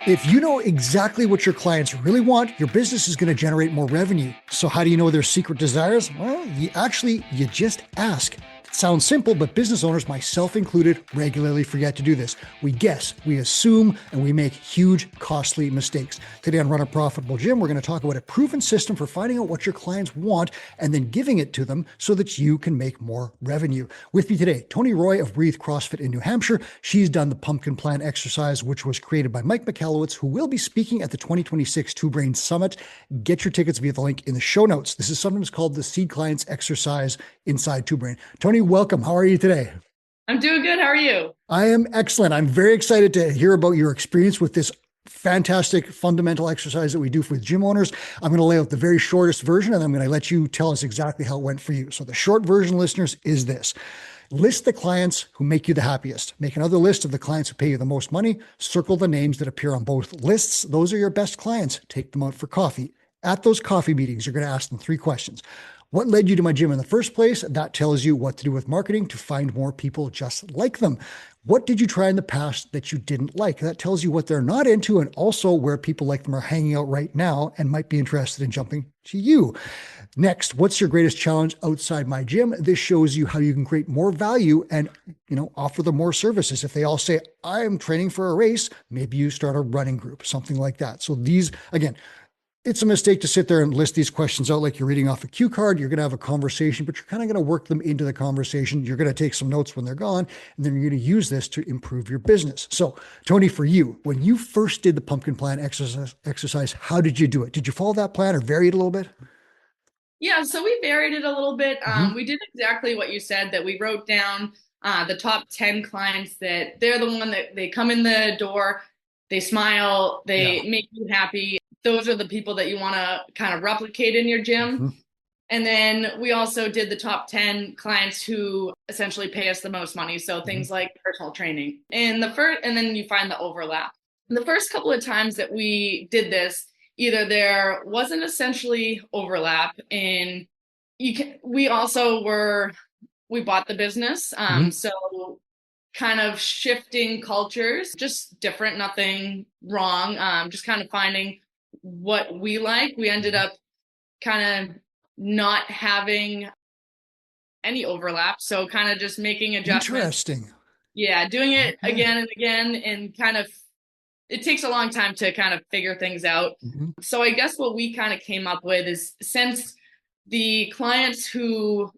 If you know exactly what your clients really want, your business is going to generate more revenue. So how do you know their secret desires? Well, you just ask. It sounds simple, but business owners, myself included, regularly forget to do this. We guess, we assume, and we make huge, costly mistakes. Today on Run a Profitable Gym, we're going to talk about a proven system for finding out what your clients want and then giving it to them so that you can make more revenue. With me today, Toni Roy of Breathe CrossFit in New Hampshire. She's done the pumpkin plan exercise, which was created by Mike McAllowitz, who will be speaking at the 2026 Two Brain Summit. Get your tickets via the link in the show notes. This is sometimes called the Seed Clients exercise inside Two Brain. Toni, welcome. How are you today? I'm doing good. How are you? I am excellent. I'm very excited to hear about your experience with this fantastic fundamental exercise that we do with gym owners. I'm going to lay out the very shortest version, and I'm going to let you tell us exactly how it went for you. So the short version, listeners, is this. List the clients who make you the happiest. Make another list of the clients who pay you the most money. Circle the names that appear on both lists. Those are your best clients. Take them out for coffee. At those coffee meetings, you're going to ask them 3 questions. What led you to my gym in the first place? That tells you what to do with marketing to find more people just like them. What did you try in the past that you didn't like? That tells you what they're not into and also where people like them are hanging out right now and might be interested in jumping to you. Next, what's your greatest challenge outside my gym? This shows you how you can create more value and, offer them more services. If they all say, I'm training for a race, maybe you start a running group, something like that. So these, again, it's a mistake to sit there and list these questions out like you're reading off a cue card. You're going to have a conversation, but you're kind of going to work them into the conversation. You're going to take some notes when they're gone, and then you're going to use this to improve your business. So, Toni, for you, when you first did the pumpkin plan exercise, how did you do it? Did you follow that plan or vary it a little bit? Yeah, so we varied it a little bit. Mm-hmm. We did exactly what you said, that we wrote down the top 10 clients that they're the one that they come in the door, they smile, Yeah. they make you happy. Those are the people that you want to kind of replicate in your gym. Mm-hmm. And then we also did the top 10 clients who essentially pay us the most money. So Mm-hmm. things like personal training. And then you find the overlap. The first couple of times that we did this, either there wasn't essentially overlap in we bought the business. Mm-hmm. So kind of shifting cultures, just different, nothing wrong. Just kind of finding what we like. We ended up kind of not having any overlap. So kind of just making adjustments. Interesting. Yeah, doing it Okay. again and again, and kind of it takes a long time to kind of figure things out. Mm-hmm. So I guess what we kind of came up with is, since the clients who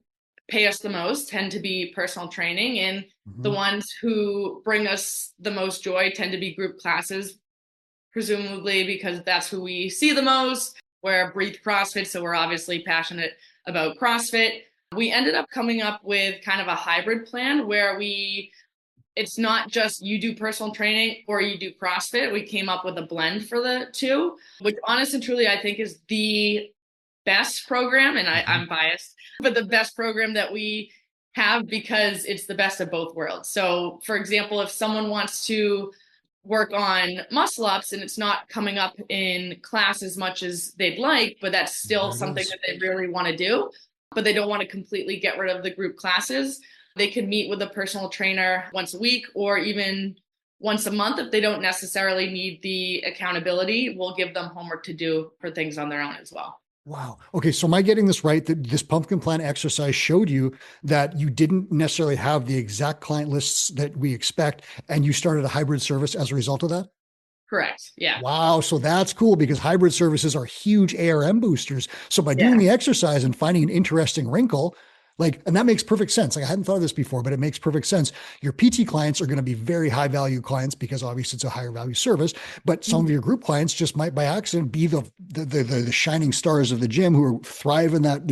pay us the most tend to be personal training, and the Mm-hmm. ones who bring us the most joy tend to be group classes, presumably because that's who we see the most. We're Breathe CrossFit, so we're obviously passionate about CrossFit. We ended up coming up with kind of a hybrid plan where it's not just you do personal training or you do CrossFit. We came up with a blend for the two, which honest and truly I think is the best program. And Mm-hmm. I'm biased, but the best program that we have, because it's the best of both worlds. So for example, if someone wants to work on muscle ups and it's not coming up in class as much as they'd like, but that's still There it something is. that they really want to do, but they don't want to completely get rid of the group classes, they could meet with a personal trainer once a week or even once a month. If they don't necessarily need the accountability, we'll give them homework to do for things on their own as well. Wow. Okay. So am I getting this right that this pumpkin plan exercise showed you that you didn't necessarily have the exact client lists that we expect, and you started a hybrid service as a result of that? Correct. Yeah. Wow. So that's cool because hybrid services are huge ARM boosters. So by doing Yeah. the exercise and finding an interesting wrinkle, and that makes perfect sense. Like I hadn't thought of this before, but it makes perfect sense. Your PT clients are going to be very high value clients because obviously it's a higher value service. But some of your group clients just might by accident be the shining stars of the gym who thrive in that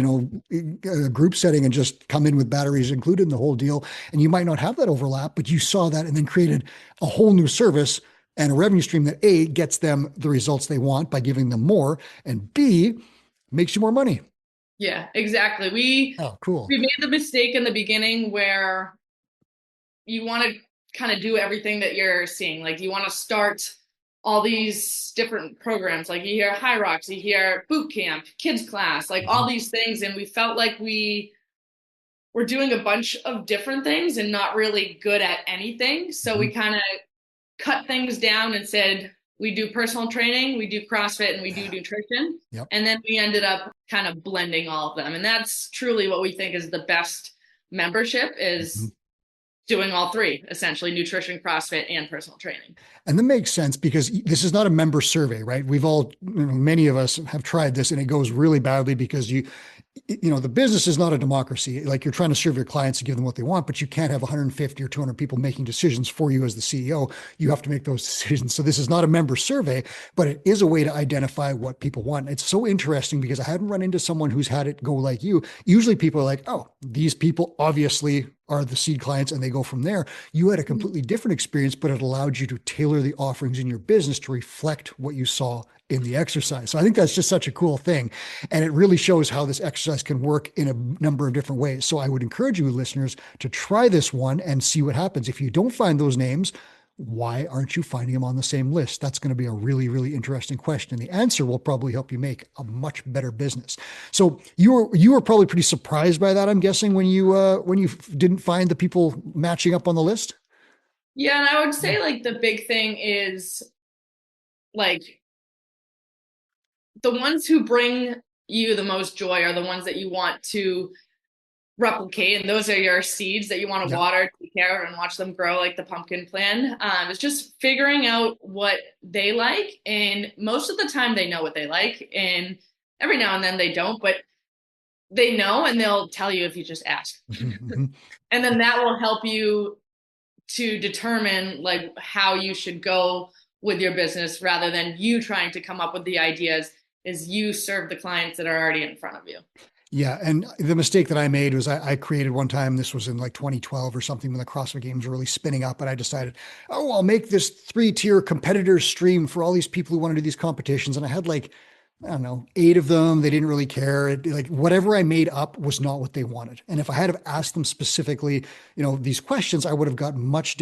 group setting and just come in with batteries included in the whole deal. And you might not have that overlap, but you saw that and then created a whole new service and a revenue stream that A, gets them the results they want by giving them more, and B, makes you more money. Yeah, exactly. We Oh, cool. we made the mistake in the beginning where you want to kind of do everything that you're seeing. Like you want to start all these different programs. Like you hear High Rocks, you hear boot camp, kids class, like Mhm. all these things. And we felt like we were doing a bunch of different things and not really good at anything. So we Mhm. kind of cut things down and said, we do personal training, we do CrossFit, and we do Yeah. nutrition. Yep. And then we ended up kind of blending all of them. And that's truly what we think is the best membership Mhm. is doing all three, essentially nutrition, CrossFit, and personal training. And that makes sense because this is not a member survey, right? We've all, many of us have tried this and it goes really badly because the business is not a democracy. Like you're trying to serve your clients and give them what they want, but you can't have 150 or 200 people making decisions for you as the CEO. You have to make those decisions. So this is not a member survey, but it is a way to identify what people want. It's so interesting because I hadn't run into someone who's had it go like you. Usually people are like, oh, these people obviously are the seed clients and they go from there. You had a completely different experience, but it allowed you to tailor the offerings in your business to reflect what you saw in the exercise. So I think that's just such a cool thing. And it really shows how this exercise can work in a number of different ways. So I would encourage you listeners to try this one and see what happens. If you don't find those names, why aren't you finding them on the same list? That's going to be a really, really interesting question. The answer will probably help you make a much better business. So you were probably pretty surprised by that, I'm guessing, when you didn't find the people matching up on the list. Yeah, and I would say like the big thing is like the ones who bring you the most joy are the ones that you want to replicate, and those are your seeds that you want to Yeah. water, take care of, and watch them grow, like the pumpkin plan. It's just figuring out what they like, and most of the time they know what they like, and every now and then they don't, but they know, and they'll tell you if you just ask. And then that will help you to determine like how you should go with your business rather than you trying to come up with the ideas. Is you serve the clients that are already in front of you. Yeah. And the mistake that I made was I created one time, this was in like 2012 or something when the CrossFit games were really spinning up. And I decided, oh, I'll make this 3-tier competitor stream for all these people who want to do these competitions. And I had like, I don't know, 8 of them. They didn't really care. Like whatever I made up was not what they wanted. And if I had have asked them specifically, these questions, I would have gotten much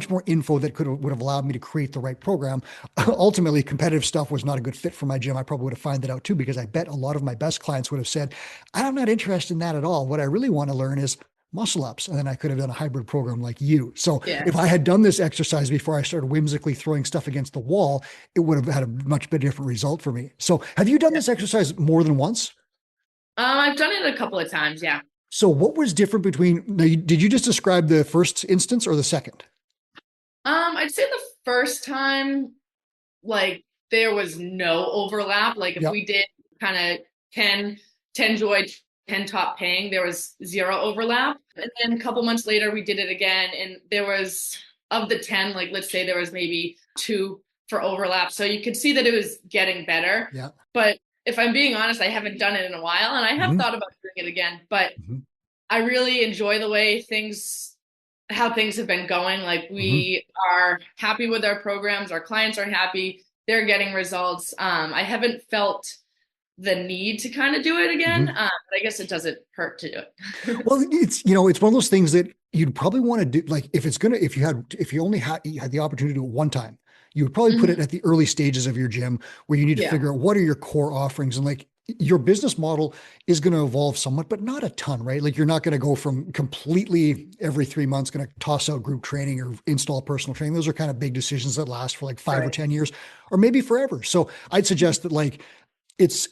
more info that would have allowed me to create the right program. Ultimately, competitive stuff was not a good fit for my gym. I probably would have found that out too, because I bet a lot of my best clients would have said, I'm not interested in that at all. What I really want to learn is muscle ups. And then I could have done a hybrid program like you. So Yeah. if I had done this exercise before I started whimsically throwing stuff against the wall, it would have had a much better different result for me. So have you done Yeah. this exercise more than once? I've done it a couple of times. Yeah. So what was different between, now, did you just describe the first instance or the second? I'd say the first time, like there was no overlap. Like if Yep. we did kind of 10 joy, 10 top paying, there was zero overlap. And then a couple months later, we did it again. And there was, of the 10, like let's say there was maybe 2 for overlap. So you could see that it was getting better. Yeah. But if I'm being honest, I haven't done it in a while and I have Hmm. thought about doing it again. But Hmm. I really enjoy the way how things have been going. Like Hmm. we are happy with our programs, our clients are happy, they're getting results. I haven't felt the need to kind of do it again, Hmm. but I guess it doesn't hurt to do it. Well, it's one of those things that you'd probably want to do. Like if you only had the opportunity to do it one time, you would probably put Mhm. it at the early stages of your gym where you need to Yeah, figure out what are your core offerings. And like your business model is going to evolve somewhat, but not a ton, right? Like you're not going to go from completely every 3 months going to toss out group training or install personal training. Those are kind of big decisions that last for like 5 or 10 years or maybe forever. So I'd suggest that like it's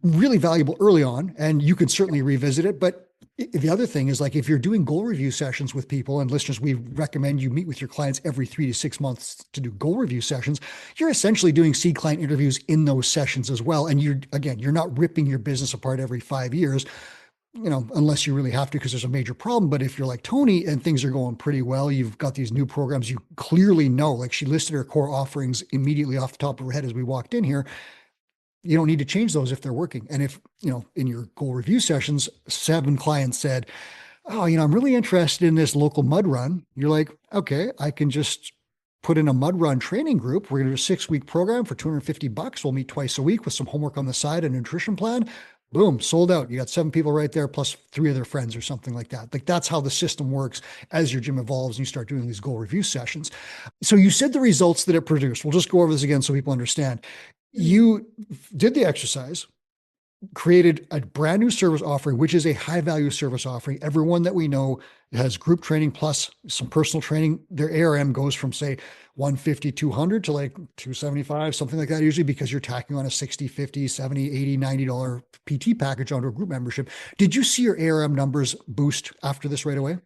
really valuable early on and you can certainly revisit it. But the other thing is like if you're doing goal review sessions with people, and listeners, we recommend you meet with your clients every 3 to 6 months to do goal review sessions. You're essentially doing seed client interviews in those sessions as well. And you're not ripping your business apart every 5 years, unless you really have to because there's a major problem. But if you're like Toni and things are going pretty well, you've got these new programs, you clearly know, like she listed her core offerings immediately off the top of her head as we walked in here. You don't need to change those if they're working. And if, in your goal review sessions, 7 clients said, oh, I'm really interested in this local mud run. You're like, okay, I can just put in a mud run training group. We're going to do a 6-week program for $250. We'll meet twice a week with some homework on the side, a nutrition plan. Boom, sold out. You got 7 people right there, plus 3 of their friends or something like that. Like that's how the system works as your gym evolves and you start doing these goal review sessions. So you said the results that it produced. We'll just go over this again so people understand. You did the exercise. created a brand new service offering, which is a high value service offering. Everyone that we know has group training plus some personal training. Their ARM goes from, say, 150, 200 to like 275, something like that, usually, because you're tacking on a 60, 50, 70, 80, $90 PT package onto a group membership. Did you see your ARM numbers boost after this right away?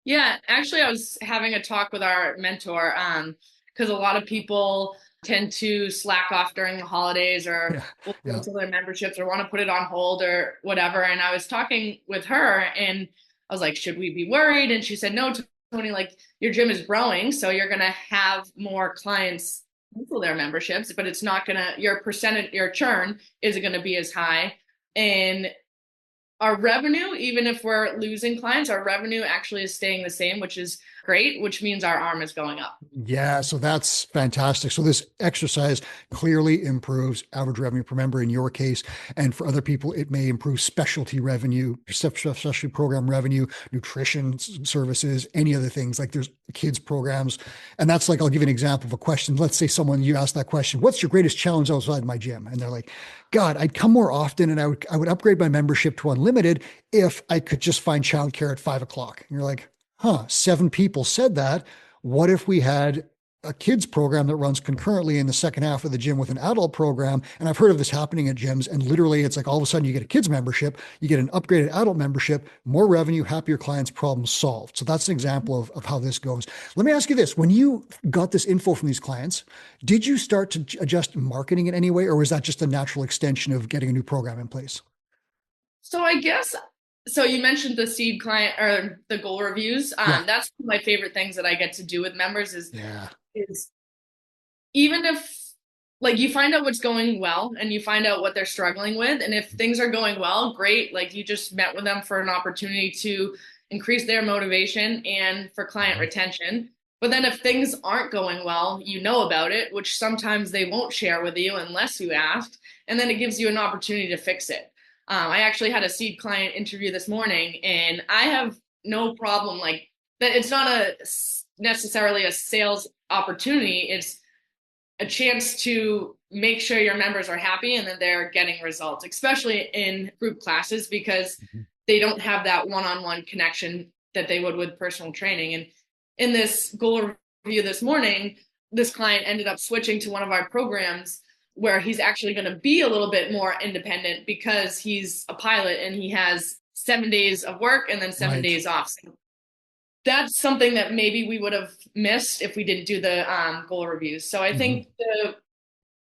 Yeah, actually, I was having a talk with our mentor, because a lot of people tend to slack off during the holidays or Yeah. will Yeah. cancel their memberships or want to put it on hold or whatever. And I was talking with her and I was like, should we be worried? And she said, no, Tony, like your gym is growing, so you're gonna have more clients cancel their memberships, but it's not gonna, your percentage, your churn isn't gonna be as high. And our revenue, even if we're losing clients, our revenue actually is staying the same, which is great, which means our arm is going up. Yeah, so that's fantastic. So this exercise clearly improves average revenue per member in your case, and for other people, it may improve specialty revenue, specialty program revenue, nutrition services, any other things. Like there's kids programs, and that's like, I'll give you an example of a question. Let's say someone, you ask that question, "What's your greatest challenge outside my gym?" And they're like, "God, I'd come more often, and I would upgrade my membership to unlimited if I could just find childcare at 5 o'clock." And you're like, "Huh, 7 people said that. What if we had a kids program that runs concurrently in the second half of the gym with an adult program?" And I've heard of this happening at gyms. And literally, it's like all of a sudden you get a kids membership, you get an upgraded adult membership, more revenue, happier clients, problem solved. So that's an example of how this goes. Let me ask you this. When you got this info from these clients, did you start to adjust marketing in any way, or was that just a natural extension of getting a new program in place? So I guess, so you mentioned the seed client or the goal reviews. Yeah. That's one of my favorite things that I get to do with members Yeah. is even if like you find out what's going well and you find out what they're struggling with. And if things are going well, great. Like you just met with them for an opportunity to increase their motivation and for client Mhm. retention. But then if things aren't going well, you know about it, which sometimes they won't share with you unless you ask. And then it gives you an opportunity to fix it. I actually had a seed client interview this morning, and I have no problem like that. It's not a necessarily a sales opportunity. It's a chance to make sure your members are happy and that they're getting results, especially in group classes, because Mhm. they don't have that one-on-one connection that they would with personal training. And in this goal review this morning, this client ended up switching to one of our programs where he's actually going to be a little bit more independent because he's a pilot and he has 7 days of work and then seven Right. days off. So that's something that maybe we would have missed if we didn't do the goal reviews. So I Mhm. think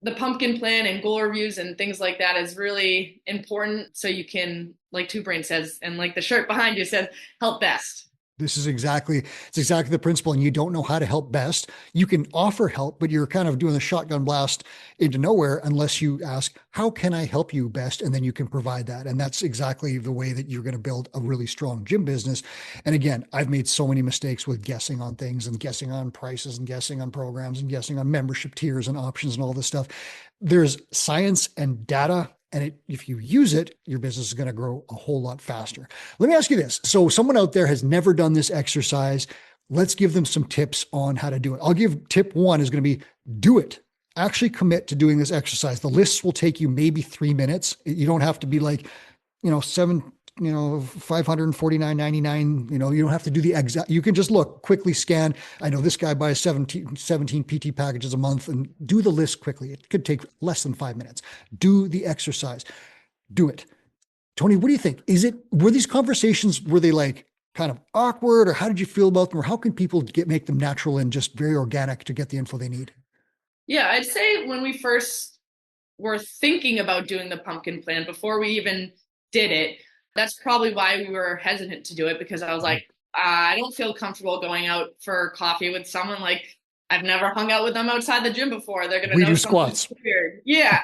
the pumpkin plan and goal reviews and things like that is really important. So you can, like Two Brain says, and like the shirt behind you says, help best. This is exactly, it's exactly the principle. And you don't know how to help best. You can offer help, but you're kind of doing the shotgun blast into nowhere unless you ask, how can I help you best? And then you can provide that. And that's exactly the way that you're going to build a really strong gym business. And again, I've made so many mistakes with guessing on things and guessing on prices and guessing on programs and guessing on membership tiers and options and all this stuff. There's science and data, and if you use it, your business is going to grow a whole lot faster. Let me ask you this. So someone out there has never done this exercise. Let's give them some tips on how to do it. I'll give tip one is going to be do it. Actually commit to doing this exercise. The lists will take you maybe 3 minutes. You don't have to be like, seven, 549.99. You don't have to do the exact, you can just look, quickly scan. I know this guy buys 17 PT packages a month, and do the list quickly. It could take less than 5 minutes. Do the exercise. Do it. Toni, what do you think? Were these conversations, were they like kind of awkward, or how did you feel about them? Or how can people make them natural and just very organic to get the info they need? Yeah, I'd say when we first were thinking about doing the pumpkin plan before we even did it, that's probably why we were hesitant to do it because I was like, I don't feel comfortable going out for coffee with someone like I've never hung out with them outside the gym before. They're gonna We know do something squats. weird. Yeah.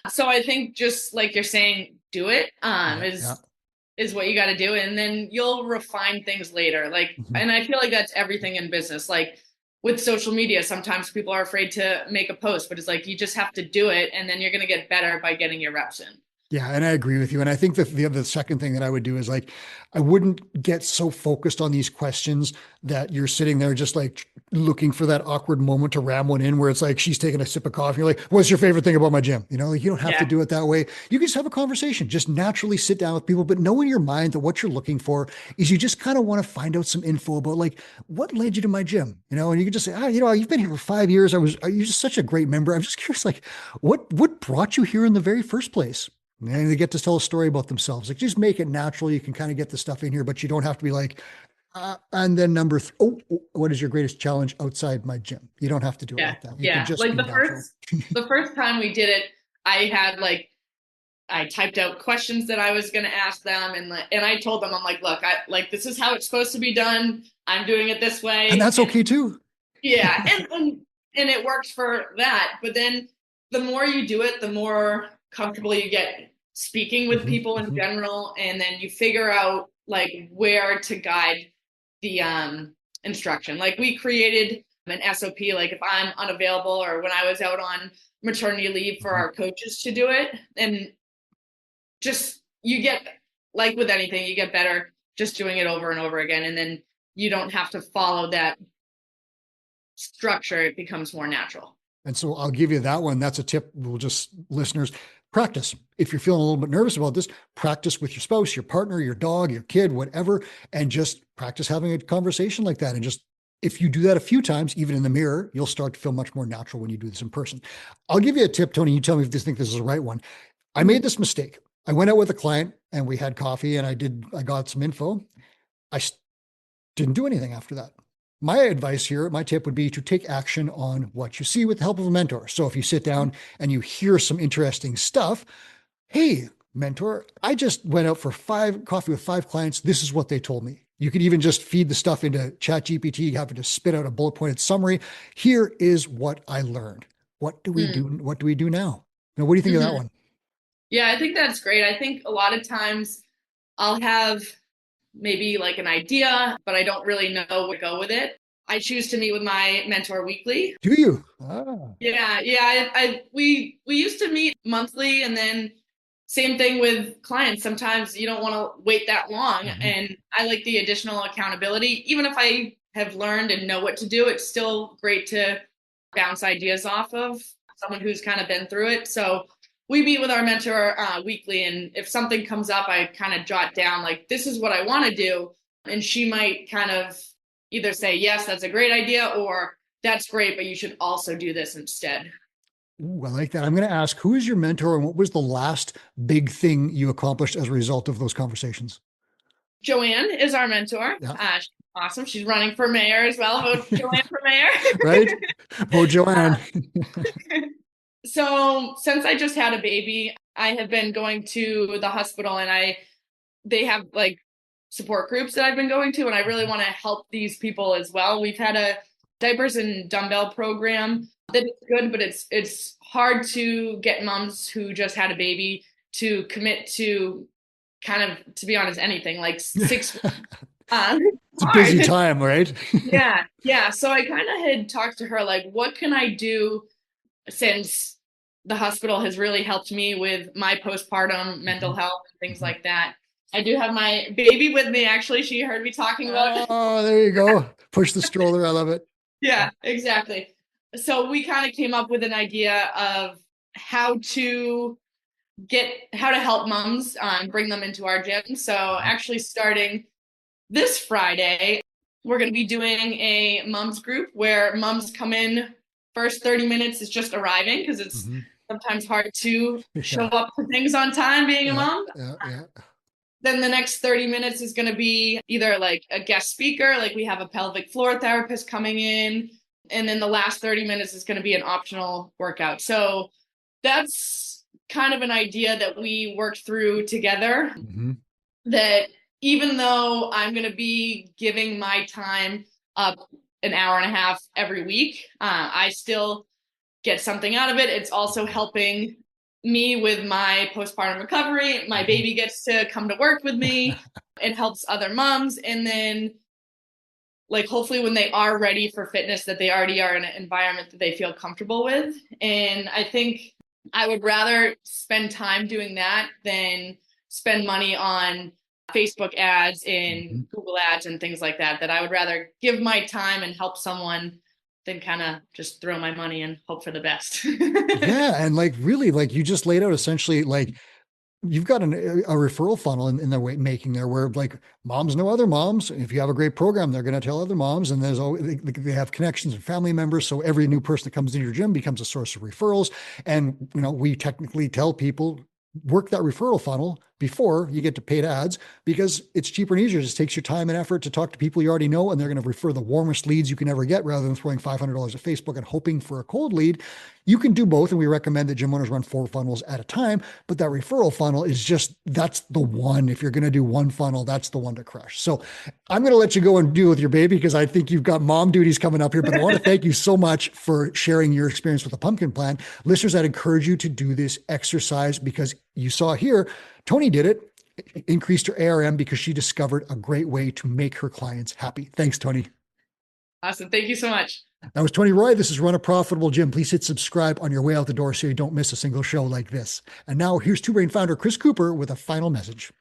So I think just like you're saying, do it Yeah. Yeah. is what you got to do, and then you'll refine things later. Like, Mhm. and I feel like that's everything in business. Like with social media, sometimes people are afraid to make a post, but it's like you just have to do it, and then you're gonna get better by getting your reps in. Yeah, and I agree with you. And I think that the second thing that I would do is like, I wouldn't get so focused on these questions that you're sitting there just like looking for that awkward moment to ram one in where it's like she's taking a sip of coffee. You're like, what's your favorite thing about my gym? You know, like you don't have to Yeah. do it that way. You can just have a conversation, just naturally sit down with people, but know in your mind that what you're looking for is you just kind of want to find out some info about like what led you to my gym, you know, and you can just say, you know, you've been here for 5 years. Are you just such a great member? I'm just curious, like what brought you here in the very first place? And they get to tell a story about themselves. Like just make it natural. You can kind of get the stuff in here, but you don't have to be like, and then what is your greatest challenge outside my gym? You don't have to do it Yeah. like that. You can Yeah. just Like be natural. the first time we did it, I had like I typed out questions that I was going to ask them, and I told them, I'm like, look, I like this is how it's supposed to be done. I'm doing it this And way, that's and okay too. yeah, and it works for that. But then the more you do it, the more comfortable you get speaking with Mhm, people in mhm. general, and then you figure out like where to guide the instruction. Like we created an SOP, like if I'm unavailable or when I was out on maternity leave for Mhm. our coaches to do it, and just you get like with anything, you get better just doing it over and over again, and then you don't have to follow that structure. It becomes more natural. And so I'll give you that one. That's a tip. We'll just listeners practice. If you're feeling a little bit nervous about this, practice with your spouse, your partner, your dog, your kid, whatever, and just practice having a conversation like that. And just if you do that a few times, even in the mirror, you'll start to feel much more natural when you do this in person. I'll give you a tip, Toni. You tell me if you think this is the right one. I made Mm-hmm. this mistake. I went out with a client and we had coffee and I got some info. I didn't do anything after that. My advice here, my tip would be to take action on what you see with the help of a mentor. So if you sit down and you hear some interesting stuff, hey, mentor, I just went out for coffee with 5 clients. This is what they told me. You could even just feed the stuff into ChatGPT, have it to spit out a bullet pointed summary. Here is what I learned. What do we do? What do we do now? Now, what do you think of that Mm-hmm. one? Yeah, I think that's great. I think a lot of times I'll have maybe like an idea, but I don't really know where to go with it. I choose to meet with my mentor weekly. Do you? Ah. Yeah, yeah. We used to meet monthly, and then same thing with clients. Sometimes you don't want to wait that long, Mhm. and I like the additional accountability. Even if I have learned and know what to do, it's still great to bounce ideas off of someone who's kind of been through it. So we meet with our mentor weekly, and if something comes up, I kind of jot down like this is what I want to do, and she might kind of either say yes, that's a great idea, or that's great, but you should also do this instead. Ooh, I like that. I'm going to ask, who is your mentor and what was the last big thing you accomplished as a result of those conversations? Joanne is our mentor. Yeah. She's awesome. She's running for mayor as well. Vote Joanne for mayor. Right? Oh, Joanne. So since I just had a baby, I have been going to the hospital, and they have like support groups that I've been going to, and I really want to help these people as well. We've had a diapers and dumbbell program that is good, but it's hard to get moms who just had a baby to commit to kind of, to be honest, anything like 6 weeks. It's a busy Hard. time, right? Yeah, yeah. So I kind of had talked to her like, what can I do since the hospital has really helped me with my postpartum mental Mhm, health and things mhm. like that. I do have my baby with me. Actually, she heard me talking about. Oh, there you go. Push the stroller. I love it. Yeah, exactly. So we kind of came up with an idea of how to how to help moms bring them into our gym. So actually, starting this Friday, we're going to be doing a moms group where moms come in. First 30 minutes is just arriving because it's Mhm. sometimes hard to show Yeah, up to things on time being a yeah, mom. yeah, yeah. Then the next 30 minutes is going to be either like a guest speaker, like we have a pelvic floor therapist coming in. And then the last 30 minutes is going to be an optional workout. So that's kind of an idea that we worked through together, Mhm. that even though I'm going to be giving my time up an hour and a half every week, I still get something out of it. It's also helping me with my postpartum recovery. My Mhm. baby gets to come to work with me. It helps other moms. And then, like, hopefully, when they are ready for fitness, that they already are in an environment that they feel comfortable with. And I think I would rather spend time doing that than spend money on Facebook ads and Google ads and things like that. That I would rather give my time and help someone than kind of just throw my money and hope for the best. Yeah. And like, really, like you just laid out essentially like, you've got a referral funnel in the way making there where like moms know other moms. If you have a great program, they're going to tell other moms, and there's always, they have connections and family members. So every new person that comes into your gym becomes a source of referrals. And, we technically tell people work that referral funnel before you get to paid ads, because it's cheaper and easier. It just takes your time and effort to talk to people you already know, and they're going to refer the warmest leads you can ever get rather than throwing $500 at Facebook and hoping for a cold lead. You can do both. And we recommend that gym owners run 4 funnels at a time, but that referral funnel is just, that's the one. If you're going to do one funnel, that's the one to crush. So I'm going to let you go and deal with your baby, because I think you've got mom duties coming up here, but I want to thank you so much for sharing your experience with the pumpkin plan. Listeners, I'd encourage you to do this exercise, because you saw here, Toni did it, increased her ARM because she discovered a great way to make her clients happy. Thanks, Toni. Awesome. Thank you so much. That was Toni Roy. This is Run a Profitable Gym. Please hit subscribe on your way out the door so you don't miss a single show like this. And now here's Two Brain founder Chris Cooper with a final message.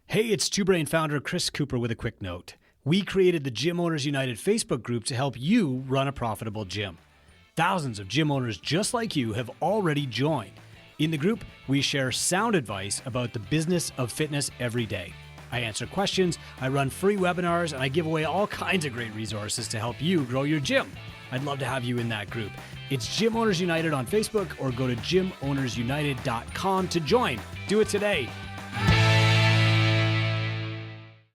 Hey, it's Two Brain founder Chris Cooper with a quick note. We created the Gym Owners United Facebook group to help you run a profitable gym. Thousands of gym owners just like you have already joined. In the group, we share sound advice about the business of fitness every day. I answer questions, I run free webinars, and I give away all kinds of great resources to help you grow your gym. I'd love to have you in that group. It's Gym Owners United on Facebook, or go to gymownersunited.com to join. Do it today.